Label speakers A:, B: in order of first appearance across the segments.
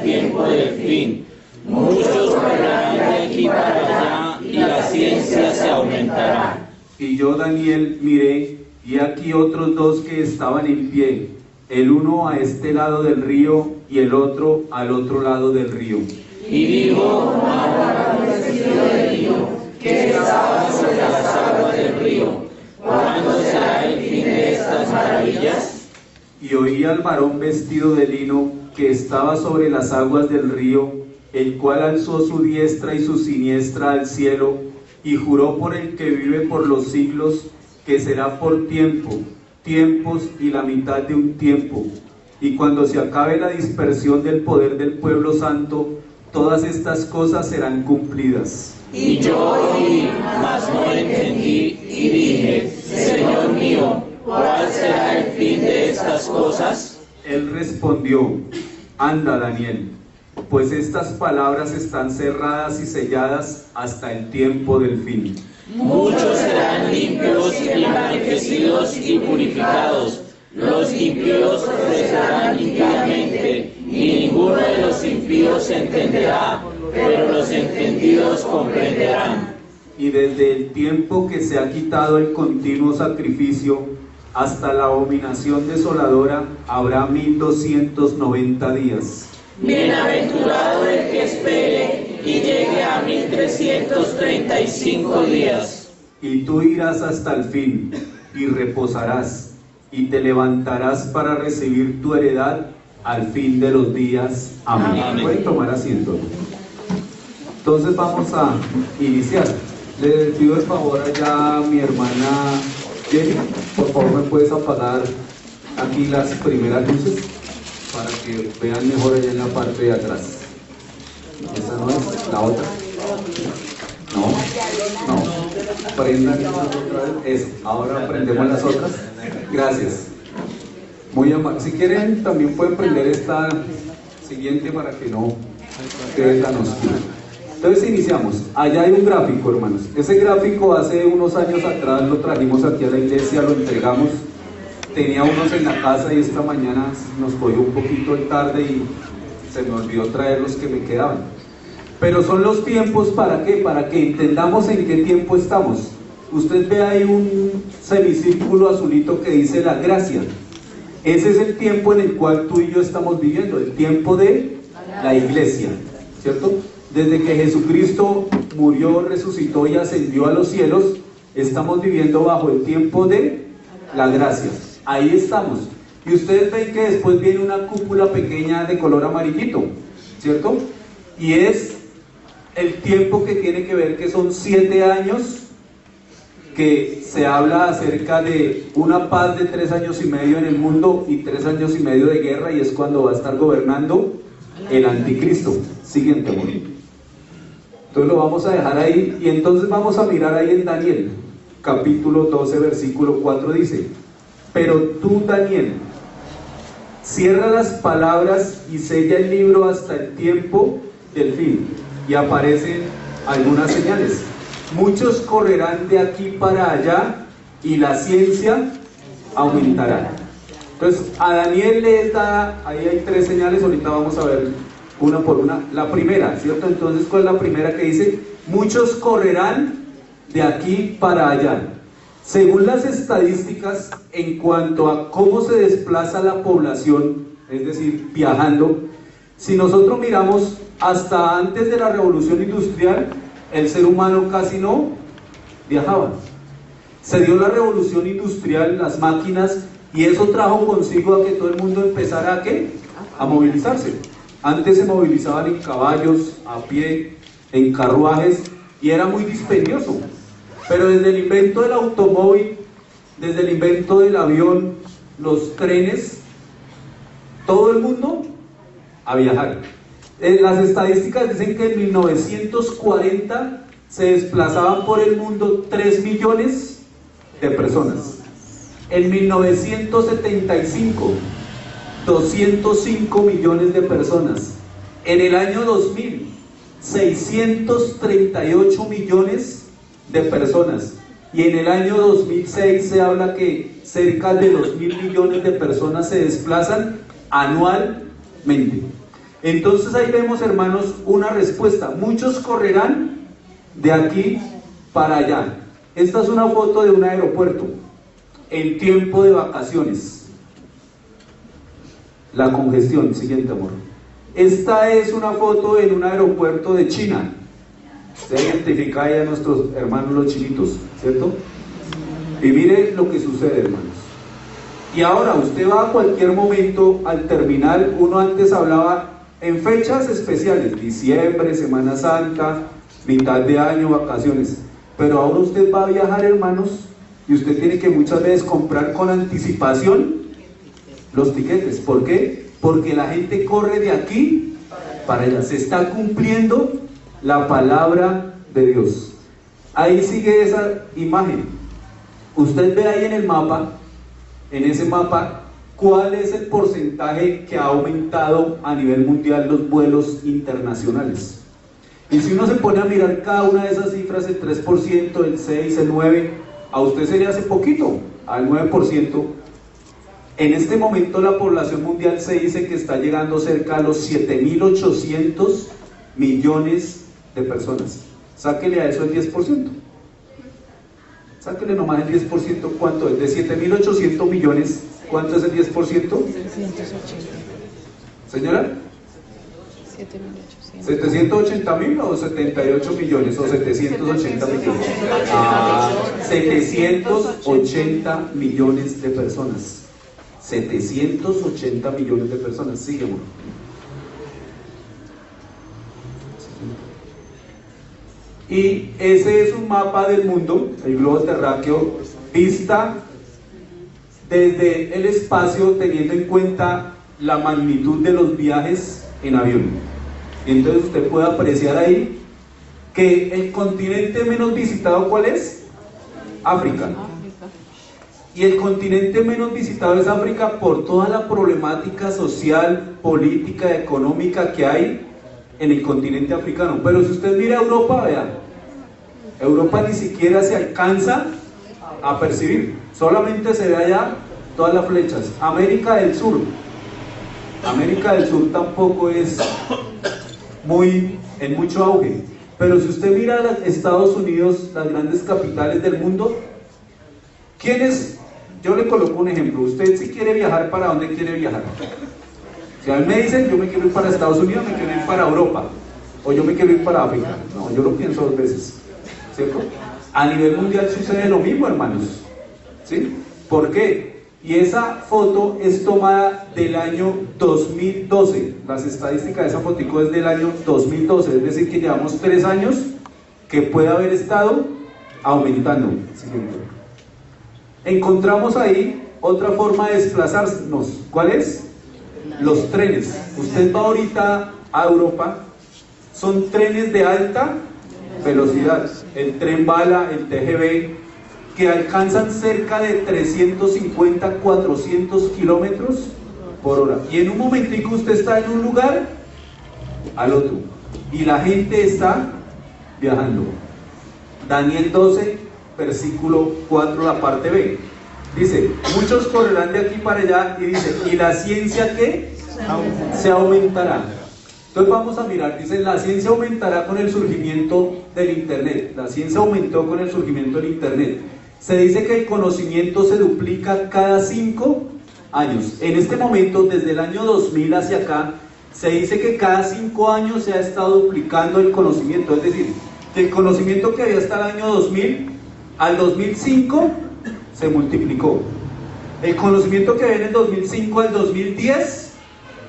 A: tiempo del fin. Muchos correrán de aquí para allá y la ciencia se aumentará.
B: Y yo, Daniel, miré, y aquí otros dos que estaban en pie, el uno a este lado del río y el otro al otro lado del río.
A: Y dijo Juan, vestido de lino, que estaba sobre las aguas del río: ¿cuándo será el fin de estas maravillas?
B: Y oí al varón vestido de lino que estaba sobre las aguas del río, el cual alzó su diestra y su siniestra al cielo, y juró por el que vive por los siglos, que será por tiempo, tiempos y la mitad de un tiempo. Y cuando se acabe la dispersión del poder del pueblo santo, todas estas cosas serán cumplidas.
A: Y yo oí, mas no entendí, y dije: Señor mío, ¿cuál será el fin de estas cosas?
B: Él respondió: anda, Daniel, pues estas palabras están cerradas y selladas hasta el tiempo del fin.
A: Muchos serán limpios y emblanquecidos y purificados. Los impíos procederán limpiamente, y ninguno de los impíos entenderá, pero los entendidos comprenderán.
B: Y desde el tiempo que se ha quitado el continuo sacrificio hasta la abominación desoladora habrá 1290 días.
A: Bienaventurado el que espere y llegue a 1335 días.
B: Y tú irás hasta el fin, y reposarás, y te levantarás para recibir tu heredad al fin de los días. Amén.
A: Amén.
B: Pueden tomar asiento. Entonces vamos a iniciar. Le pido el favor allá a mi hermana Jenny, por favor me puedes apagar aquí las primeras luces para que vean mejor allá en la parte de atrás. Esa no es, la otra. No. Prendan esas otra vez. Eso, ahora prendemos las otras. Gracias. Muy amable. Si quieren también pueden prender esta siguiente para que no quede tan oscuro. Entonces iniciamos. Allá hay un gráfico, hermanos. Ese gráfico hace unos años atrás lo trajimos aquí a la iglesia, lo entregamos. Tenía unos en la casa y esta mañana nos cogió un poquito tarde y se me olvidó traer los que me quedaban. Pero son los tiempos, ¿para qué? Para que entendamos en qué tiempo estamos. Usted ve ahí un semicírculo azulito que dice la gracia. Ese es el tiempo en el cual tú y yo estamos viviendo, el tiempo de la iglesia, ¿cierto? Desde que Jesucristo murió, resucitó y ascendió a los cielos, estamos viviendo bajo el tiempo de la gracia. Ahí estamos. Y ustedes ven que después viene una cúpula pequeña de color amarillito, ¿cierto? Y es el tiempo que tiene que ver que son 7 años, que se habla acerca de una paz de 3 años y medio en el mundo y 3 años y medio de guerra, y es cuando va a estar gobernando el anticristo. Siguiente, amor. Entonces lo vamos a dejar ahí, y entonces vamos a mirar ahí en Daniel, capítulo 12, versículo 4, dice: pero tú, Daniel, cierra las palabras y sella el libro hasta el tiempo del fin. Y aparecen algunas señales. Muchos correrán de aquí para allá y la ciencia aumentará. Entonces a Daniel le da, ahí hay 3 señales, ahorita vamos a ver una por una. La primera, ¿cierto? Entonces, ¿cuál es la primera que dice? Muchos correrán de aquí para allá. Según las estadísticas, en cuanto a cómo se desplaza la población, es decir, viajando, si nosotros miramos hasta antes de la revolución industrial, el ser humano casi no viajaba. Se dio la revolución industrial, las máquinas, y eso trajo consigo a que todo el mundo empezara a movilizarse. Antes se movilizaban en caballos, a pie, en carruajes, y era muy dispendioso. Pero desde el invento del automóvil, desde el invento del avión, los trenes, todo el mundo a viajar. Las estadísticas dicen que en 1940 se desplazaban por el mundo 3 millones de personas. En 1975, 205 millones de personas. En el año 2000, 638 millones de personas. Y en el año 2006 se habla que cerca de 2.000 millones de personas se desplazan anualmente. Entonces ahí vemos, hermanos, una respuesta. Muchos correrán de aquí para allá. Esta es una foto de un aeropuerto en tiempo de vacaciones. La congestión, siguiente amor. Esta es una foto en un aeropuerto de China. Se identifica ahí a nuestros hermanos los chinitos, ¿cierto? Y mire lo que sucede, hermanos. Y ahora usted va a cualquier momento al terminal. Uno antes hablaba en fechas especiales, diciembre, Semana Santa, mitad de año, vacaciones. Pero ahora usted va a viajar, hermanos, y usted tiene que muchas veces comprar con anticipación los tiquetes. ¿Por qué? Porque la gente corre de aquí para allá. Se está cumpliendo la palabra de Dios. Ahí sigue esa imagen. Usted ve ahí en el mapa, en ese mapa, cuál es el porcentaje que ha aumentado a nivel mundial los vuelos internacionales. Y si uno se pone a mirar cada una de esas cifras, el 3%, el 6%, el 9%, a usted sería hace poquito, al 9%. En este momento la población mundial se dice que está llegando cerca a los 7.800 millones de personas. Sáquele a eso el 10%. Sáquele nomás el 10%, ¿cuánto es? De 7.800 millones, ¿cuánto es el 10%?
C: 780.
B: Señora, 780.000 o 78 millones o 780 millones. 780 millones de personas. 780 millones de personas. Sigue, amor. Y ese es un mapa del mundo, el globo terráqueo, vista desde el espacio, teniendo en cuenta la magnitud de los viajes en avión. Entonces usted puede apreciar ahí que el continente menos visitado, ¿cuál es? África. Y el continente menos visitado es África por toda la problemática social, política, económica que hay en el continente africano. Pero si usted mira Europa, vea, Europa ni siquiera se alcanza a percibir, solamente se ve allá todas las flechas. América del Sur tampoco es en mucho auge. Pero si usted mira Estados Unidos, las grandes capitales del mundo, ¿quiénes? Yo le coloco un ejemplo. Usted, si quiere viajar, ¿para dónde quiere viajar? Si a mí me dicen, yo me quiero ir para Estados Unidos, me quiero ir para Europa, o yo me quiero ir para África, no, yo lo pienso dos veces, ¿cierto? A nivel mundial sucede lo mismo, hermanos, ¿sí? ¿Por qué? Y esa foto es tomada del año 2012. Las estadísticas de esa fotico es del año 2012, es decir, que llevamos 3 años que puede haber estado aumentando. Siguiente. Encontramos ahí otra forma de desplazarnos. ¿Cuál es? Los trenes. Usted va ahorita a Europa, son trenes de alta velocidad, el tren bala, el TGV, que alcanzan cerca de 350, 400 kilómetros por hora. Y en un momentico usted está en un lugar al otro, y la gente está viajando. Daniel 12, versículo 4, la parte B. Dice, muchos correrán de aquí para allá, y dice, ¿y la ciencia qué? Se aumentará. Entonces vamos a mirar, dice, la ciencia aumentará con el surgimiento del Internet. La ciencia aumentó con el surgimiento del Internet. Se dice que el conocimiento se duplica cada 5 años. En este momento, desde el año 2000 hacia acá, se dice que cada 5 años se ha estado duplicando el conocimiento. Es decir, que el conocimiento que había hasta el año 2000, al 2005, se multiplicó. El conocimiento que había en el 2005 al 2010,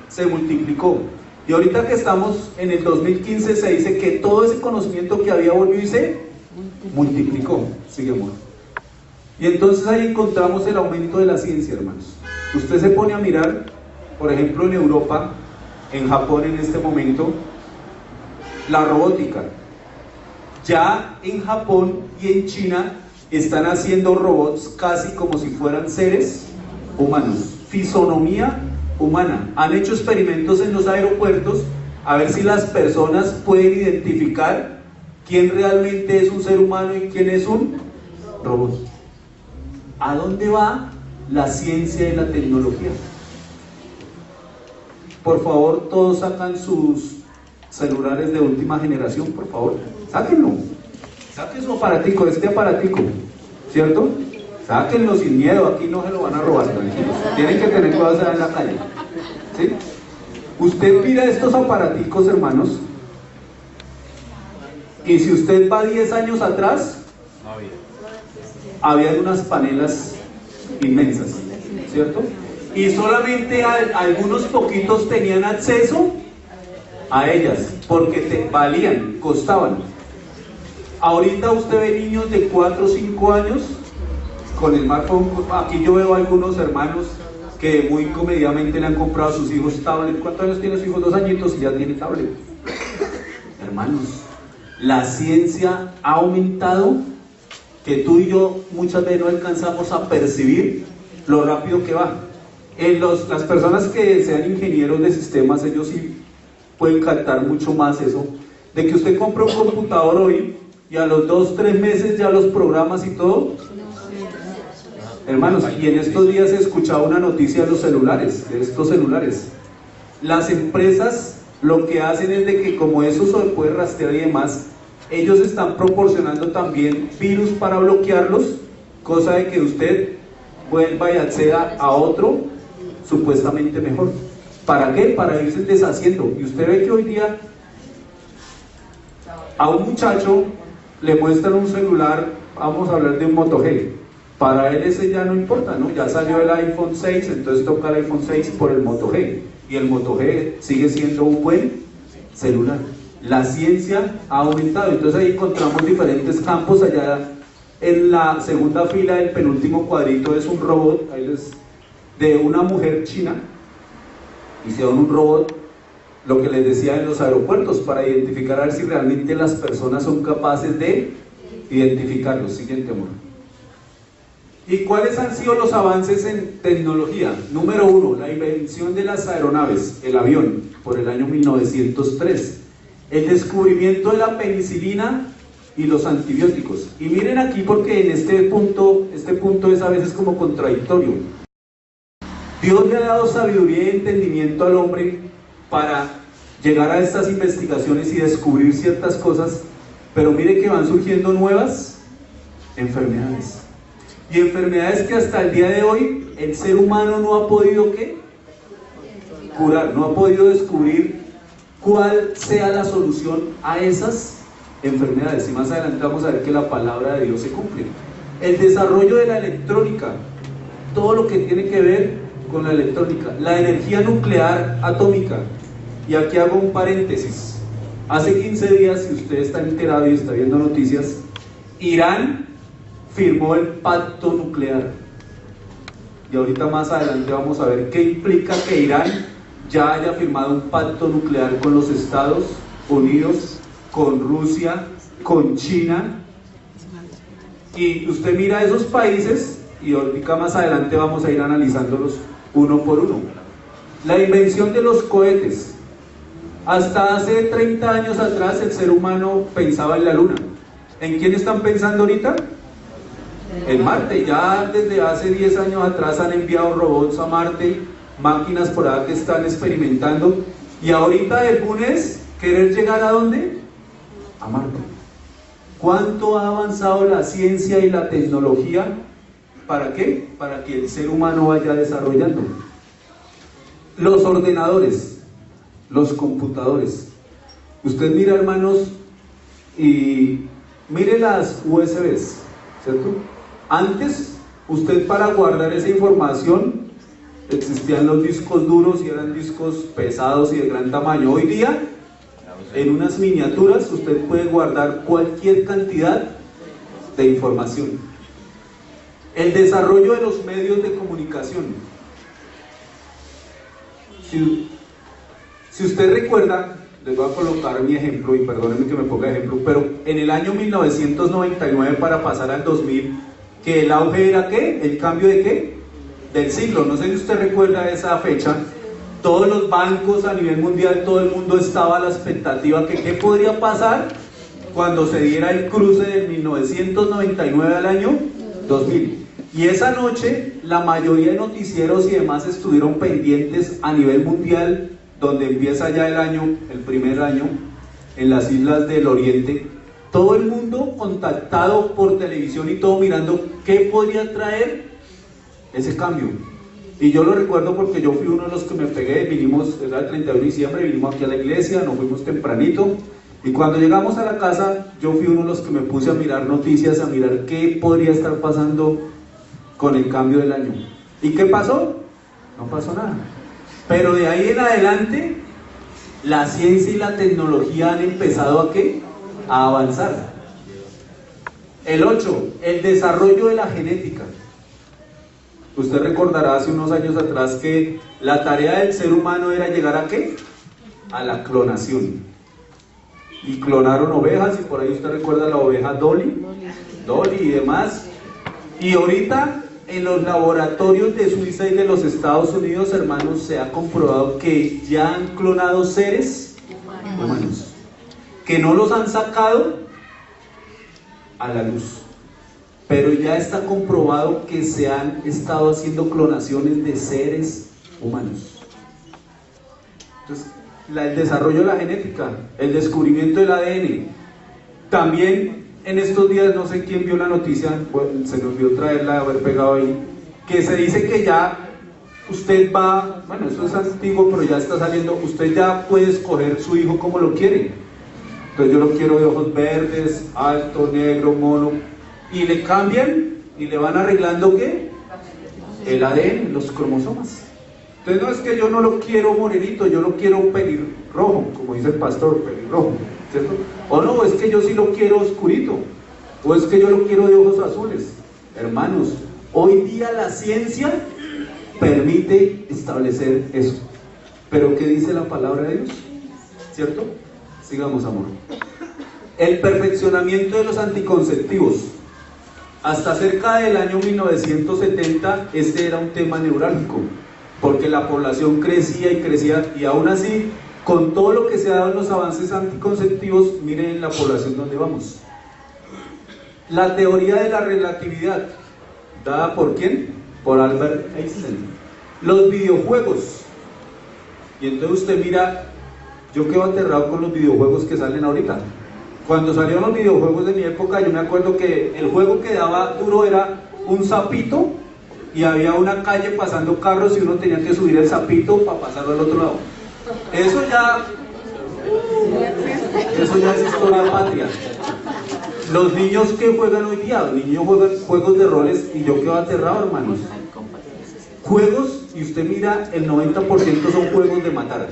B: se multiplicó. Y ahorita que estamos en el 2015, se dice que todo ese conocimiento que había volvió y se multiplicó. Sigamos. Y entonces ahí encontramos el aumento de la ciencia, hermanos. Usted se pone a mirar, por ejemplo, en Europa, en Japón en este momento, la robótica. Ya en Japón y en China están haciendo robots casi como si fueran seres humanos, fisonomía humana. Han hecho experimentos en los aeropuertos a ver si las personas pueden identificar quién realmente es un ser humano y quién es un robot. ¿A dónde va la ciencia y la tecnología? por favor, todos sacan sus celulares de última generación, por favor. Sáquenlo. Saquen su aparatico, este aparatico, ¿cierto? Sáquenlo sin miedo, aquí no se lo van a robar, tranquilos. Tienen que tener cosas en la calle, ¿sí? Usted mira estos aparaticos, hermanos, y si usted va 10 años atrás, había unas panelas inmensas, ¿cierto? Y solamente algunos poquitos tenían acceso a ellas, porque valían, costaban. Ahorita usted ve niños de 4 o 5 años con el smartphone. Aquí yo veo algunos hermanos que muy comedidamente le han comprado a sus hijos tablet. ¿Cuántos años tiene su hijo? 2 añitos y ya tiene tablet. Hermanos, la ciencia ha aumentado, que tú y yo muchas veces no alcanzamos a percibir lo rápido que va. Las personas que sean ingenieros de sistemas, ellos sí pueden captar mucho más eso, de que usted compra un computador hoy y a los 2 o 3 meses ya los programas y todo. Hermanos, y en estos días he escuchado una noticia de los celulares, de estos celulares. Las empresas lo que hacen es de que como eso se puede rastrear y demás, ellos están proporcionando también virus para bloquearlos, cosa de que usted vuelva y acceda a otro supuestamente mejor. ¿Para qué? Para irse deshaciendo. Y usted ve que hoy día a un muchacho le muestran un celular, vamos a hablar de un Moto G. Para él ese ya no importa, ¿no? Ya salió el iPhone 6, entonces toca el iPhone 6 por el Moto G. Y el Moto G sigue siendo un buen celular. La ciencia ha aumentado, entonces ahí encontramos diferentes campos. Allá en la segunda fila, el penúltimo cuadrito es un robot, ahí de una mujer china. Hicieron un robot, lo que les decía en los aeropuertos, para identificar a ver si realmente las personas son capaces de identificarlos. Siguiente, amor. ¿Y cuáles han sido los avances en tecnología? Número 1, la invención de las aeronaves, el avión, por el año 1903. El descubrimiento de la penicilina y los antibióticos. Y miren aquí, porque en este punto es a veces como contradictorio. Dios le ha dado sabiduría y entendimiento al hombre para llegar a estas investigaciones y descubrir ciertas cosas, pero mire que van surgiendo nuevas enfermedades. Y enfermedades que hasta el día de hoy el ser humano no ha podido ¿qué? Curar, no ha podido descubrir cuál sea la solución a esas enfermedades. Y más adelante vamos a ver que la palabra de Dios se cumple. El desarrollo de la electrónica, todo lo que tiene que ver con la electrónica, la energía nuclear atómica. Y aquí hago un paréntesis. Hace 15 días, si usted está enterado y está viendo noticias, Irán firmó el pacto nuclear. Y ahorita más adelante vamos a ver qué implica que Irán ya haya firmado un pacto nuclear con los Estados Unidos, con Rusia, con China. Y usted mira esos países y ahorita más adelante vamos a ir analizándolos uno por uno. La invención de los cohetes. Hasta hace 30 años atrás el ser humano pensaba en la luna. ¿En quién están pensando ahorita? En Marte. Ya desde hace 10 años atrás han enviado robots a Marte, máquinas por ahí que están experimentando, y ahorita el boom es querer llegar ¿a dónde? A Marte. ¿Cuánto ha avanzado la ciencia y la tecnología? ¿Para qué? Para que el ser humano vaya desarrollando. Los ordenadores, los computadores. Usted mira, hermanos, y mire las USBs, ¿cierto? Antes, usted para guardar esa información, existían los discos duros y eran discos pesados y de gran tamaño. Hoy día, en unas miniaturas, usted puede guardar cualquier cantidad de información. El desarrollo de los medios de comunicación. Si usted recuerda, les voy a colocar mi ejemplo, y perdónenme que me ponga ejemplo, pero en el año 1999 para pasar al 2000, que el auge era ¿qué? ¿El cambio de qué? Del siglo. No sé si usted recuerda esa fecha. Todos los bancos a nivel mundial, todo el mundo estaba a la expectativa que qué podría pasar cuando se diera el cruce del 1999 al año 2000. Y esa noche la mayoría de noticieros y demás estuvieron pendientes a nivel mundial donde empieza ya el año, el primer año, en las islas del Oriente, todo el mundo contactado por televisión y todo mirando qué podría traer ese cambio. Y yo lo recuerdo porque yo fui uno de los que me pegué, vinimos, era el 31 de diciembre, vinimos aquí a la iglesia, nos fuimos tempranito, y cuando llegamos a la casa, yo fui uno de los que me puse a mirar noticias, a mirar qué podría estar pasando con el cambio del año. ¿Y qué pasó? No pasó nada. Pero de ahí en adelante, la ciencia y la tecnología han empezado ¿a qué? A avanzar. El 8, el desarrollo de la genética. Usted recordará hace unos años atrás que la tarea del ser humano era llegar ¿a qué? A la clonación. Y clonaron ovejas, y por ahí usted recuerda la oveja Dolly y demás. Y ahorita en los laboratorios de Suiza y de los Estados Unidos, hermanos, se ha comprobado que ya han clonado seres humanos, que no los han sacado a la luz, pero ya está comprobado que se han estado haciendo clonaciones de seres humanos. Entonces, el desarrollo de la genética, el descubrimiento del ADN. También en estos días, no sé quién vio la noticia, bueno, se me olvidó traerla, haber pegado ahí, que se dice que ya usted va, bueno, eso es antiguo, pero ya está saliendo, usted ya puede escoger su hijo como lo quiere. Entonces yo lo quiero de ojos verdes, alto, negro, mono, y le cambian y le van arreglando ¿qué? El ADN, los cromosomas. Entonces no es que yo no lo quiero morenito, yo lo quiero pelirrojo, como dice el pastor, pelirrojo, ¿cierto? O no, es que yo sí lo quiero oscurito, o es que yo lo quiero de ojos azules. Hermanos, hoy día la ciencia permite establecer eso. Pero ¿qué dice la palabra de Dios? ¿Cierto? Sigamos, amor. El perfeccionamiento de los anticonceptivos. Hasta cerca del año 1970 este era un tema neurálgico, porque la población crecía y crecía, y aún así, con todo lo que se ha dado en los avances anticonceptivos, miren la población donde vamos. La teoría de la relatividad, ¿dada por quién? Por Albert Einstein. Los videojuegos. Y entonces usted mira, yo quedo aterrado con los videojuegos que salen ahorita. Cuando salieron los videojuegos de mi época, yo me acuerdo que el juego que daba duro era un sapito, y había una calle pasando carros y uno tenía que subir el sapito para pasarlo al otro lado. Eso ya es historia patria. Los niños que juegan hoy día, los niños juegan juegos de roles, y yo quedo aterrado, hermanos. Juegos, y usted mira, el 90% son juegos de matar.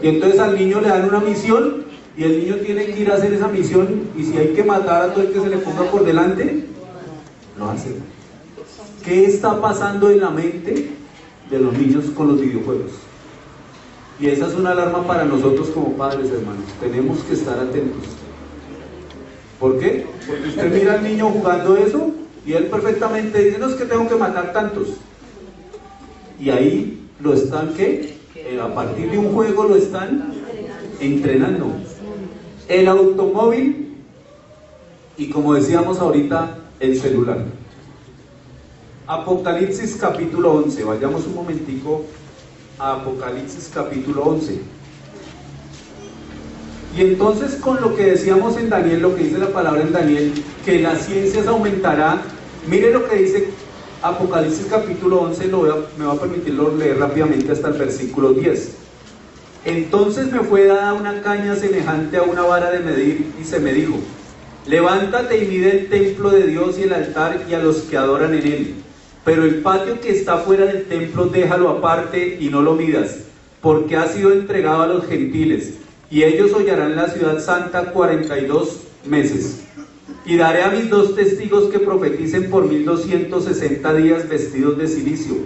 B: Y entonces al niño le dan una misión, y el niño tiene que ir a hacer esa misión, y si hay que matar a todo el que se le ponga por delante, lo hace. ¿Qué está pasando en la mente de los niños con los videojuegos? Y esa es una alarma para nosotros como padres, hermanos. Tenemos que estar atentos. ¿Por qué? Porque usted mira al niño jugando eso, y él perfectamente dice, no, es que tengo que matar tantos. Y ahí lo están, ¿qué? A partir de un juego lo están entrenando. El automóvil, y como decíamos ahorita, el celular. Apocalipsis capítulo 11, vayamos un momentico a Apocalipsis capítulo 11. Y entonces, con lo que decíamos en Daniel, lo que dice la palabra en Daniel, que la ciencia aumentará, mire lo que dice Apocalipsis capítulo 11, me va a permitir leer rápidamente hasta el versículo 10. Entonces me fue dada una caña semejante a una vara de medir, y se me dijo, levántate y mide el templo de Dios y el altar y a los que adoran en él. Pero el patio que está fuera del templo déjalo aparte y no lo midas, porque ha sido entregado a los gentiles, y ellos hollarán la ciudad santa 42 meses. Y daré a mis 2 testigos que profeticen por 1260 días vestidos de cilicio.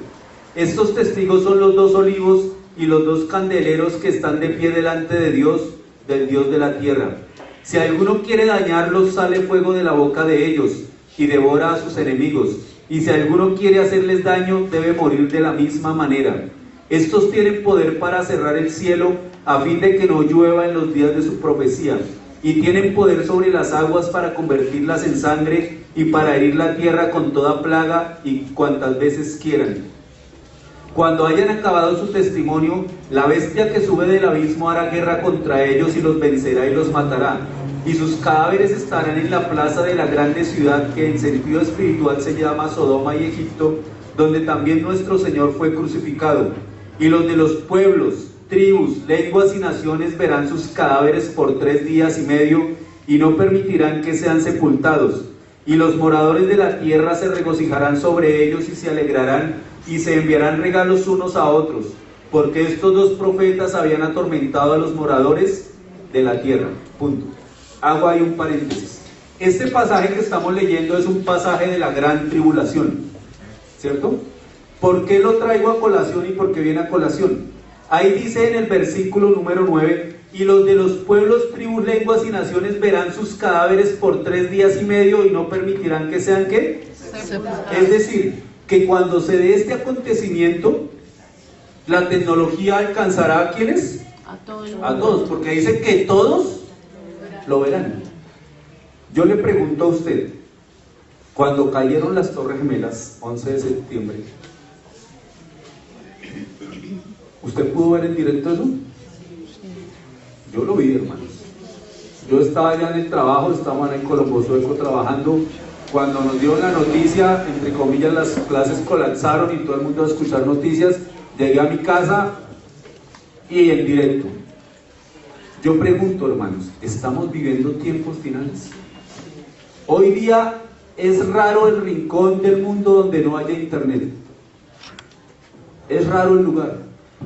B: Estos testigos son los 2 olivos y los 2 candeleros que están de pie delante de Dios, del Dios de la tierra. Si alguno quiere dañarlos, sale fuego de la boca de ellos y devora a sus enemigos. Y si alguno quiere hacerles daño, debe morir de la misma manera. Estos tienen poder para cerrar el cielo, a fin de que no llueva en los días de su profecía. Y tienen poder sobre las aguas para convertirlas en sangre, y para herir la tierra con toda plaga y cuantas veces quieran. Cuando hayan acabado su testimonio, la bestia que sube del abismo hará guerra contra ellos y los vencerá y los matará. Y sus cadáveres estarán en la plaza de la grande ciudad que en sentido espiritual se llama Sodoma y Egipto, donde también nuestro Señor fue crucificado. Y los de los pueblos, tribus, lenguas y naciones verán sus cadáveres por 3 días y medio y no permitirán que sean sepultados. Y los moradores de la tierra se regocijarán sobre ellos y se alegrarán y se enviarán regalos unos a otros, porque estos 2 profetas habían atormentado a los moradores de la tierra. Punto. Hago ahí un paréntesis. Este pasaje que estamos leyendo es un pasaje de la gran tribulación, ¿cierto? ¿Por qué lo traigo a colación y por qué viene a colación? Ahí dice en el versículo número 9, y los de los pueblos, tribus, lenguas y naciones verán sus cadáveres por 3 días y medio y no permitirán que sean, ¿qué? Es decir, que cuando se dé este acontecimiento, la tecnología alcanzará ¿a quiénes? A todos, porque dice que todos lo verán. Yo le pregunto a usted, cuando cayeron las Torres Gemelas, 11 de septiembre, ¿usted pudo ver en directo eso? Yo lo vi, hermanos. Yo estaba allá en el trabajo, estaban en Colombo Sueco trabajando. Cuando nos dio la noticia, entre comillas, las clases colapsaron y todo el mundo a escuchar noticias, llegué a mi casa y en directo. Yo pregunto, hermanos, ¿estamos viviendo tiempos finales? Hoy día es raro el rincón del mundo donde no haya internet. Es raro el lugar.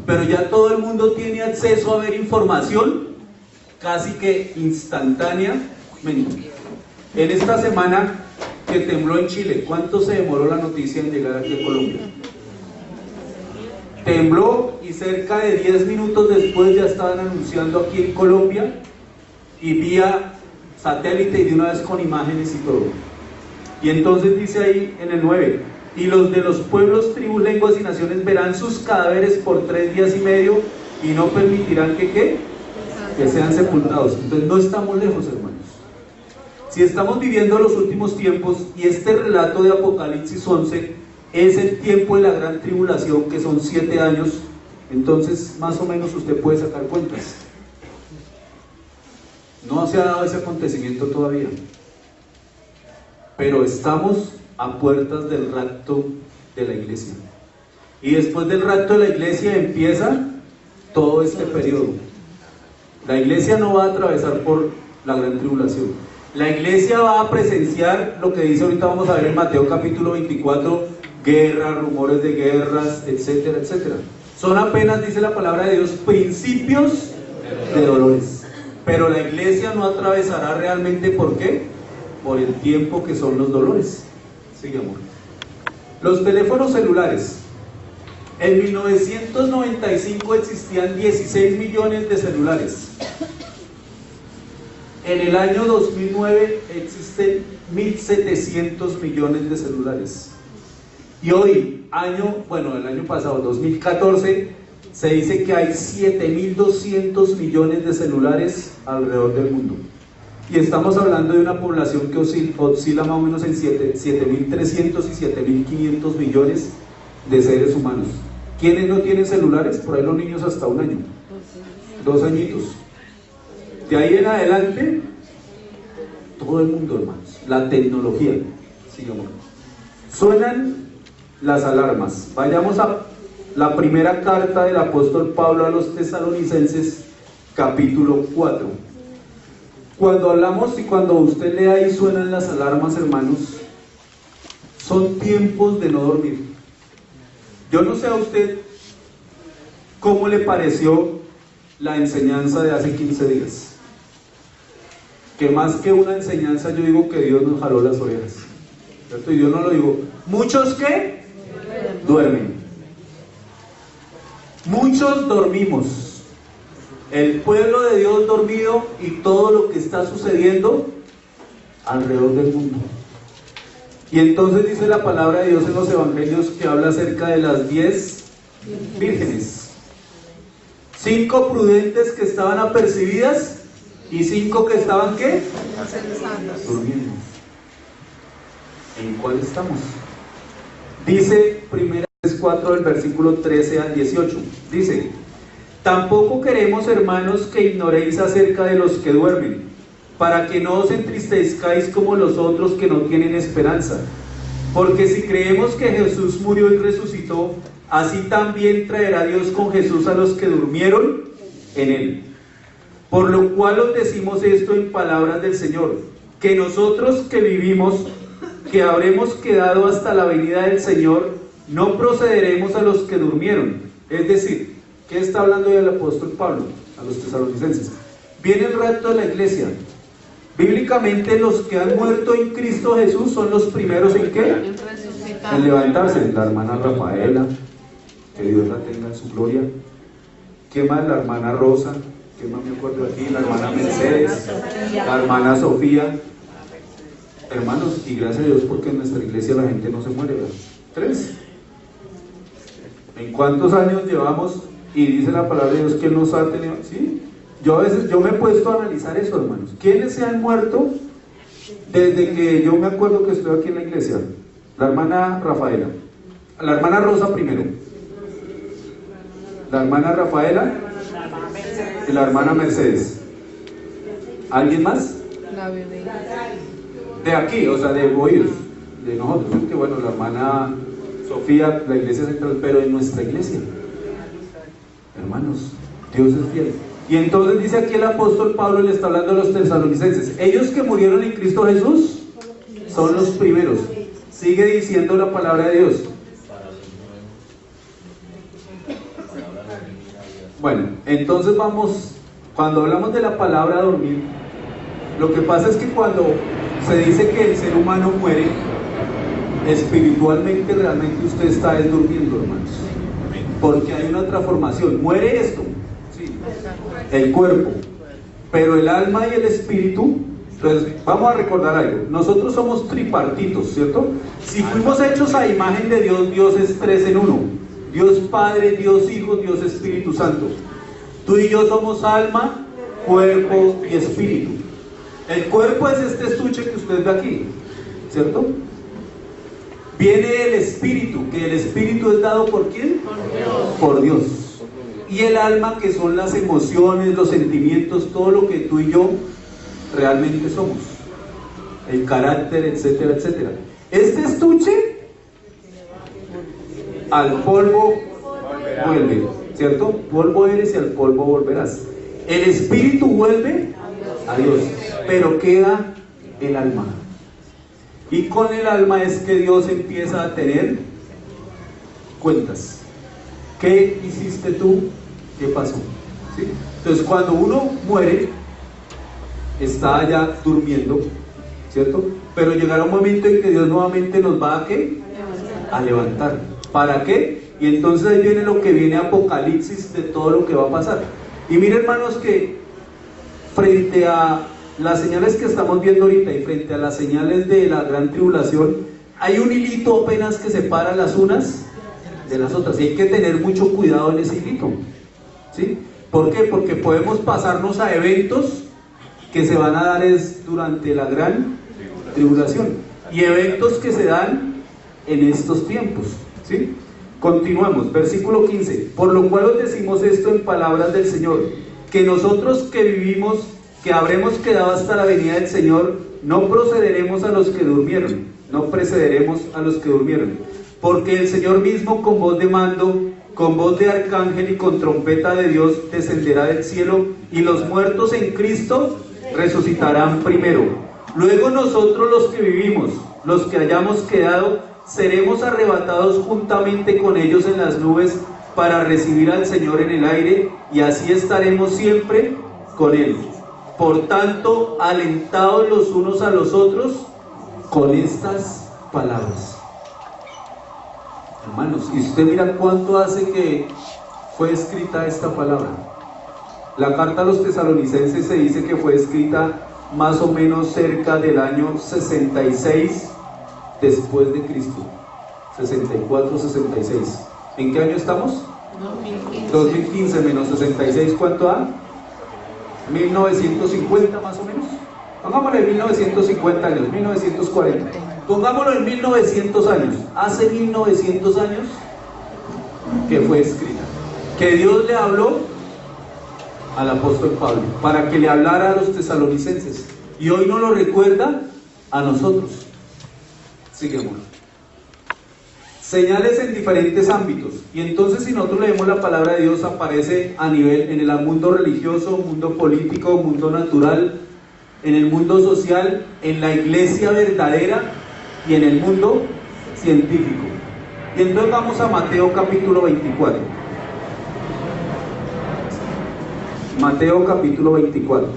B: Pero ya todo el mundo tiene acceso a ver información casi que instantáneamente. En esta semana que tembló en Chile, ¿cuánto se demoró la noticia en llegar aquí a Colombia? Tembló y cerca de 10 minutos después ya estaban anunciando aquí en Colombia y vía satélite y de una vez con imágenes y todo. Y entonces dice ahí en el 9, y los de los pueblos, tribus, lenguas y naciones verán sus cadáveres por 3 días y medio y no permitirán que sean sepultados. Entonces no estamos lejos, hermanos. Si estamos viviendo los últimos tiempos y este relato de Apocalipsis 11 es el tiempo de la gran tribulación, que son 7 años, entonces más o menos usted puede sacar cuentas. No se ha dado ese acontecimiento todavía, pero estamos a puertas del rapto de la iglesia. Y después del rapto de la iglesia empieza todo este periodo. La iglesia no va a atravesar por la gran tribulación. La iglesia va a presenciar lo que dice ahorita, vamos a ver en Mateo capítulo 24, guerras, rumores de guerras, etcétera, etcétera. Son apenas, dice la palabra de Dios, principios de dolores. Pero la iglesia no atravesará realmente, ¿por qué? Por el tiempo que son los dolores. Sigue, amor. Los teléfonos celulares. En 1995 existían 16 millones de celulares. En el año 2009 existen 1.700 millones de celulares. Y hoy, el año pasado, 2014, se dice que hay 7.200 millones de celulares alrededor del mundo. Y estamos hablando de una población que oscila más o menos en 7.300 y 7.500 millones de seres humanos. ¿Quiénes no tienen celulares? Por ahí los niños hasta 1 año, 2 añitos. De ahí en adelante, todo el mundo, hermanos. La tecnología. Sigamos. Suenan las alarmas. Vayamos a la primera carta del apóstol Pablo a los Tesalonicenses, capítulo 4. Cuando hablamos y cuando usted lee ahí suenan las alarmas, hermanos, son tiempos de no dormir. Yo no sé a usted cómo le pareció la enseñanza de hace 15 días. Que más que una enseñanza, yo digo que Dios nos jaló las orejas, ¿cierto? Y yo no lo digo. ¿Muchos qué? Duermen. Muchos dormimos. El pueblo de Dios dormido y todo lo que está sucediendo alrededor del mundo. Y entonces dice la palabra de Dios en los evangelios que habla acerca de las 10 vírgenes. 5 prudentes que estaban apercibidas y 5 que estaban ¿qué? Durmiendo. ¿En cuál estamos? Dice 1 4 del versículo 13 al 18. Dice: tampoco queremos, hermanos, que ignoréis acerca de los que duermen, para que no os entristezcáis como los otros que no tienen esperanza. Porque si creemos que Jesús murió y resucitó, así también traerá Dios con Jesús a los que durmieron en él. Por lo cual os decimos esto en palabras del Señor, que nosotros que vivimos, que habremos quedado hasta la venida del Señor, no procederemos a los que durmieron. Es decir, ¿qué está hablando el apóstol Pablo a los tesalonicenses? Viene el rapto de la iglesia. Bíblicamente, los que han muerto en Cristo Jesús son los primeros en ¿qué? En levantarse. La hermana Rafaela, que Dios la tenga en su gloria. ¿Qué más? La hermana Rosa, ¿qué más me acuerdo aquí? La hermana Mercedes, la hermana Sofía. Hermanos, y gracias a Dios porque en nuestra iglesia la gente no se muere, ¿verdad? 3. ¿En cuántos años llevamos? Y dice la palabra de Dios que Él nos ha tenido, ¿sí? Yo a veces, yo me he puesto a analizar eso, hermanos. ¿Quiénes se han muerto desde que yo me acuerdo que estoy aquí en la iglesia? La hermana Rafaela, la hermana Rosa primero, la hermana Rafaela y la hermana Mercedes. ¿Alguien más? De aquí, o sea, de Bohíos, de nosotros, que bueno, la hermana Sofía, la iglesia central, pero en nuestra iglesia, hermanos, Dios es fiel. Y entonces dice aquí el apóstol Pablo, le está hablando a los tesalonicenses: ellos que murieron en Cristo Jesús son los primeros. Sigue diciendo la palabra de Dios. Bueno, entonces vamos, cuando hablamos de la palabra dormir, lo que pasa es que cuando se dice que el ser humano muere, espiritualmente realmente usted está durmiendo, hermanos, porque hay una transformación. Muere esto, sí, el cuerpo, pero el alma y el espíritu. Entonces vamos a recordar algo: nosotros somos tripartitos, ¿cierto? Si fuimos hechos a imagen de Dios, Dios es 3 en 1: Dios Padre, Dios Hijo, Dios Espíritu Santo. Tú y yo somos alma, cuerpo y espíritu. El cuerpo es este estuche que usted ve aquí, ¿cierto? Viene el espíritu, que el espíritu es dado ¿por quién? Por Dios. Y el alma, que son las emociones, los sentimientos, todo lo que tú y yo realmente somos, el carácter, etcétera, etcétera. Este estuche al polvo vuelve, ¿cierto? Polvo eres y al polvo volverás. El espíritu vuelve a Dios, pero queda el alma. Y con el alma es que Dios empieza a tener cuentas. ¿Qué hiciste tú? ¿Qué pasó? ¿Sí? Entonces, cuando uno muere, está ya durmiendo, ¿cierto? Pero llegará un momento en que Dios nuevamente nos va a ¿qué? A levantar. ¿Para qué? Y entonces ahí viene lo que viene Apocalipsis de todo lo que va a pasar. Y miren, hermanos, que frente a las señales que estamos viendo ahorita y frente a las señales de la gran tribulación, hay un hilito apenas que separa las unas de las otras, y hay que tener mucho cuidado en ese hilito, ¿sí? ¿Por qué? Porque podemos pasarnos a eventos que se van a dar durante la gran tribulación, y eventos que se dan en estos tiempos, ¿sí? Continuamos, versículo 15: por lo cual os decimos esto en palabras del Señor, que nosotros que vivimos, que habremos quedado hasta la venida del Señor, no procederemos a los que durmieron, no precederemos a los que durmieron, porque el Señor mismo, con voz de mando, con voz de arcángel y con trompeta de Dios, descenderá del cielo, y los muertos en Cristo resucitarán primero. Luego nosotros, los que vivimos, los que hayamos quedado, seremos arrebatados juntamente con ellos en las nubes para recibir al Señor en el aire, y así estaremos siempre con Él. Por tanto, alentados los unos a los otros con estas palabras. Hermanos, y usted mira cuánto hace que fue escrita esta palabra. La carta a los tesalonicenses se dice que fue escrita más o menos cerca del año 66 después de Cristo. 64, 66. ¿En qué año estamos? 2015 menos 66, ¿cuánto da? 1950 más o menos. Pongámosle 1950 años, 1940. Pongámoslo en 1900 años. Hace 1900 años que fue escrita, que Dios le habló al apóstol Pablo para que le hablara a los tesalonicenses, y hoy nos lo recuerda a nosotros. Sigamos. Señales en diferentes ámbitos. Y entonces, si nosotros leemos la palabra de Dios, aparece a nivel en el mundo religioso, mundo político, mundo natural, en el mundo social, en la iglesia verdadera y en el mundo científico. Y entonces vamos a Mateo capítulo 24. Mateo capítulo 24.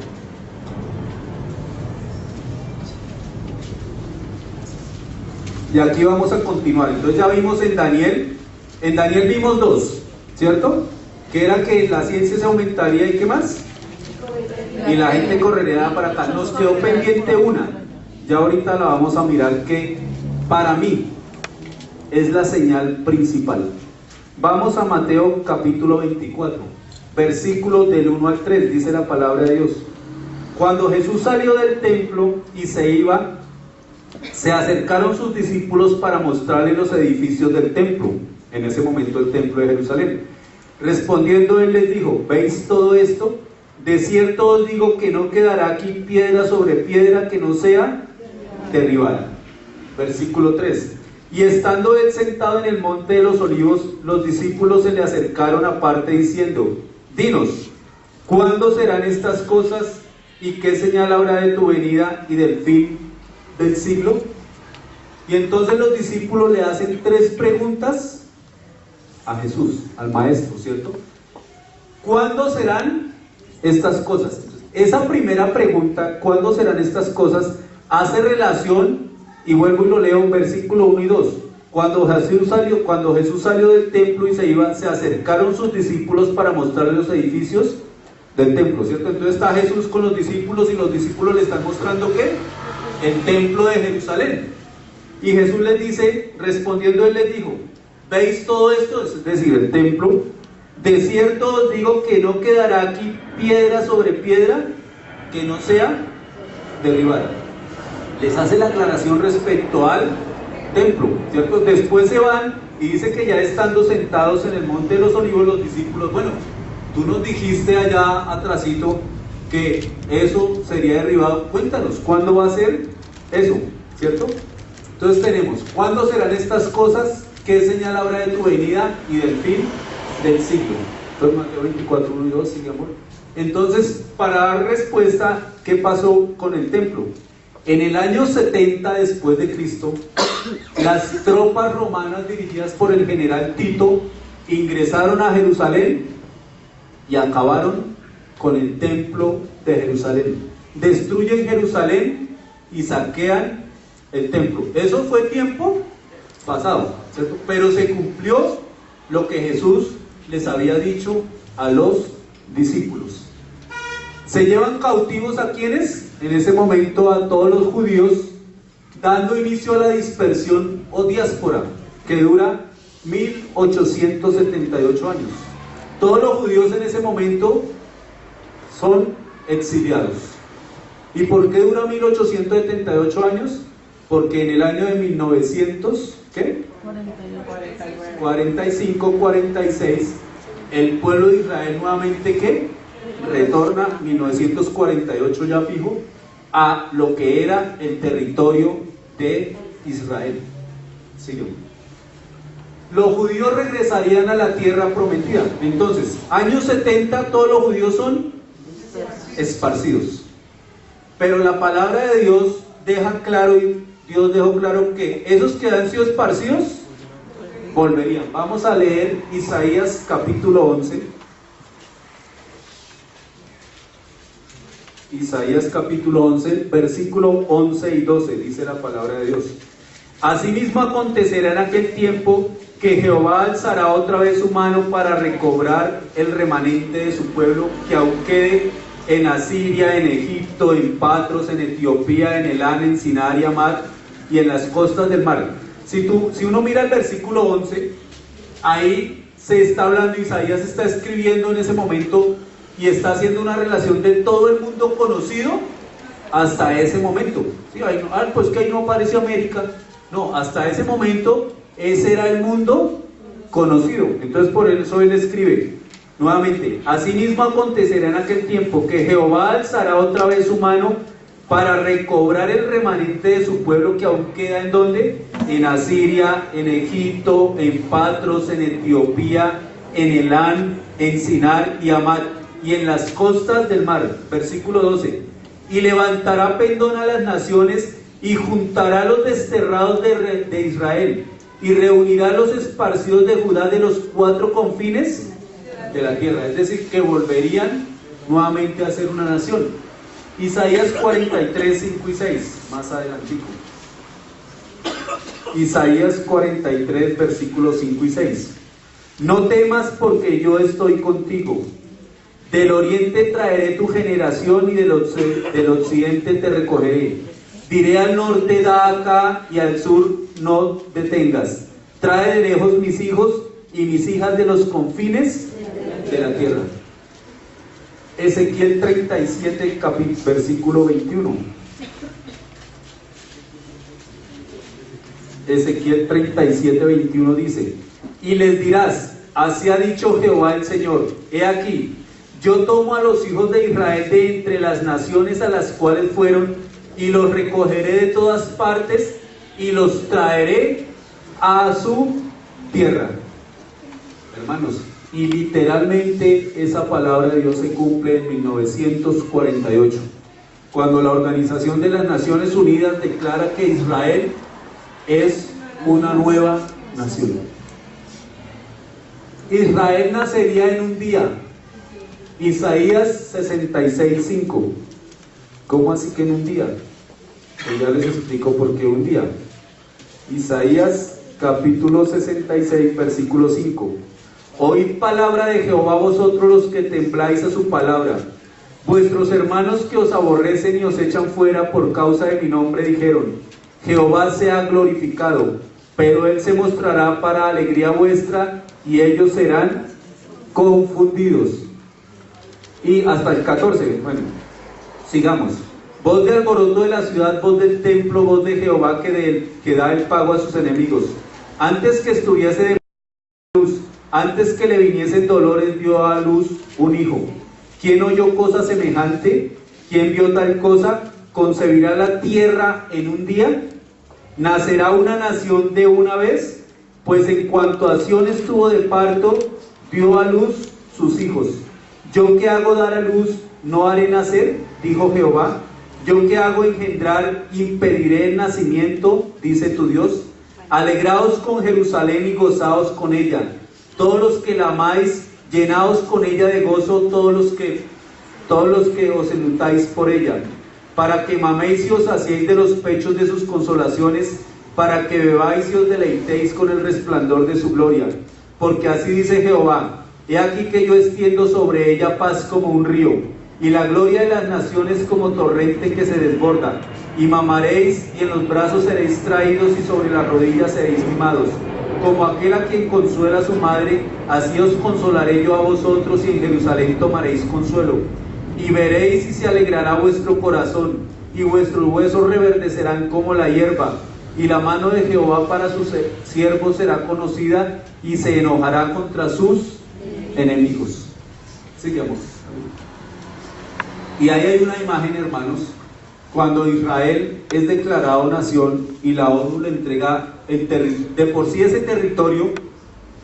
B: Y aquí vamos a continuar. Entonces ya vimos en Daniel vimos dos, ¿cierto? Que era que la ciencia se aumentaría y ¿qué más? Y la gente correría para acá. Nos quedó pendiente una, ya ahorita la vamos a mirar, que para mí es la señal principal. Vamos a Mateo capítulo 24, versículos del 1 al 3, dice la palabra de Dios. Cuando Jesús salió del templo y se iba, se acercaron sus discípulos para mostrarle los edificios del templo, en ese momento el templo de Jerusalén. Respondiendo él les dijo: ¿veis todo esto? De cierto os digo que no quedará aquí piedra sobre piedra que no sea derribada. Versículo 3. Y estando él sentado en el monte de los olivos, los discípulos se le acercaron aparte diciendo: dinos, ¿cuándo serán estas cosas? ¿Y qué señal habrá de tu venida y del fin del siglo? Y entonces los discípulos le hacen tres preguntas a Jesús, al maestro, ¿cierto? ¿Cuándo serán estas cosas? Esa primera pregunta, ¿cuándo serán estas cosas?, hace relación, y vuelvo y lo leo en versículo 1 y 2. Cuando Jesús salió del templo y se iba, se acercaron sus discípulos para mostrarle los edificios del templo, ¿cierto? Entonces está Jesús con los discípulos y los discípulos le están mostrando ¿qué? El templo de Jerusalén. Y Jesús les dice, respondiendo él les dijo: ¿veis todo esto? Es decir, el templo. De cierto os digo que no quedará aquí piedra sobre piedra que no sea derribada. Les hace la aclaración respecto al templo, ¿cierto? Después se van y dice que ya estando sentados en el monte de los olivos, los discípulos: bueno, tú nos dijiste allá atrasito que eso sería derribado, cuéntanos, ¿cuándo va a ser eso? ¿Cierto? Entonces tenemos, ¿cuándo serán estas cosas? ¿Qué señal habrá de tu venida y del fin del siglo? Entonces Mateo 24, 1 y 2, sigue, amor. Entonces, para dar respuesta, ¿qué pasó con el templo? En el año 70 después de Cristo, las tropas romanas dirigidas por el general Tito ingresaron a Jerusalén y acabaron con el templo de Jerusalén. Destruyen Jerusalén y saquean el templo. Eso fue tiempo pasado, ¿cierto? Pero se cumplió lo que Jesús les había dicho a los discípulos. Se llevan cautivos ¿a quiénes? En ese momento a todos los judíos, dando inicio a la dispersión o diáspora, que dura 1878 años. Todos los judíos en ese momento son exiliados. ¿Y por qué dura 1878 años? Porque en el año de 1900, ¿qué? 45, 46, el pueblo de Israel nuevamente, ¿qué? Retorna, 1948 ya fijo, a lo que era el territorio de Israel. Sigue. Los judíos regresarían a la tierra prometida. Entonces, años 70, todos los judíos son esparcidos. Pero la palabra de Dios deja claro, y Dios dejó claro que esos que han sido esparcidos volverían. Vamos a leer Isaías capítulo 11. Isaías capítulo 11, versículo 11 y 12, dice la palabra de Dios. Asimismo acontecerá en aquel tiempo que Jehová alzará otra vez su mano para recobrar el remanente de su pueblo que aún quede en Asiria, en Egipto, en Patros, en Etiopía, en Elán, en Sinar y Amad y en las costas del mar. Si uno mira el versículo 11, ahí se está hablando, Isaías está escribiendo en ese momento y está haciendo una relación de todo el mundo conocido hasta ese momento. Sí, pues que ahí no aparece América. No, hasta ese momento ese era el mundo conocido. Entonces por eso él escribe nuevamente: asimismo acontecerá en aquel tiempo que Jehová alzará otra vez su mano para recobrar el remanente de su pueblo que aún queda en donde, en Asiria, en Egipto, en Patros, en Etiopía, en Elán, en Sinar y Amat, y en las costas del mar. Versículo 12: y levantará pendón a las naciones, y juntará a los desterrados de Israel, y reunirá a los esparcidos de Judá de los 4 confines de la tierra. Es decir, que volverían nuevamente a ser una nación. Isaías 43, 5 y 6, más adelantico. Isaías 43, versículos 5 y 6. No temas, porque yo estoy contigo. Del oriente traeré tu generación, y del occidente te recogeré. Diré al norte, da acá, y al sur, no detengas. Trae de lejos mis hijos y mis hijas de los confines de la tierra. Ezequiel 37, versículo 21. Ezequiel 37, 21 dice: y les dirás, así ha dicho Jehová el Señor, he aquí, yo tomo a los hijos de Israel de entre las naciones a las cuales fueron, y los recogeré de todas partes, y los traeré a su tierra. Hermanos, y literalmente esa palabra de Dios se cumple en 1948, cuando la Organización de las Naciones Unidas declara que Israel es una nueva nación. Israel nacería en un día. Isaías 66, 5. ¿Cómo así que en un día? Pues ya les explico por qué un día. Isaías capítulo 66, versículo 5. Oíd palabra de Jehová vosotros los que tembláis a su palabra. Vuestros hermanos que os aborrecen y os echan fuera por causa de mi nombre dijeron: Jehová sea glorificado, pero él se mostrará para alegría vuestra, y ellos serán confundidos. Y hasta el 14, bueno, sigamos. Voz de alboroto de la ciudad, voz del templo, voz de Jehová que da el pago a sus enemigos. Antes que estuviese de luz, antes que le viniesen dolores, dio a luz un hijo. ¿Quién oyó cosa semejante? ¿Quién vio tal cosa? ¿Concebirá la tierra en un día? ¿Nacerá una nación de una vez? Pues en cuanto a Sión estuvo de parto, dio a luz sus hijos. ¿Yo que hago dar a luz, no haré nacer? Dijo Jehová. ¿Yo que hago engendrar, impediré el nacimiento? Dice tu Dios. Alegraos con Jerusalén y gozaos con ella. Todos los que la amáis, llenaos con ella de gozo, todos los que os enlutáis por ella, para que maméis y os saciéis de los pechos de sus consolaciones, para que bebáis y os deleitéis con el resplandor de su gloria. Porque así dice Jehová: he aquí que yo extiendo sobre ella paz como un río, y la gloria de las naciones como torrente que se desborda. Y mamaréis, y en los brazos seréis traídos, y sobre las rodillas seréis mimados. Como aquel a quien consuela a su madre, así os consolaré yo a vosotros, y en Jerusalén tomaréis consuelo. Y veréis, y se alegrará vuestro corazón, y vuestros huesos reverdecerán como la hierba. Y la mano de Jehová para sus siervos será conocida, y se enojará contra sus enemigos. Sigamos. Y ahí hay una imagen, hermanos, cuando Israel es declarado nación y la ONU le entrega de por sí ese territorio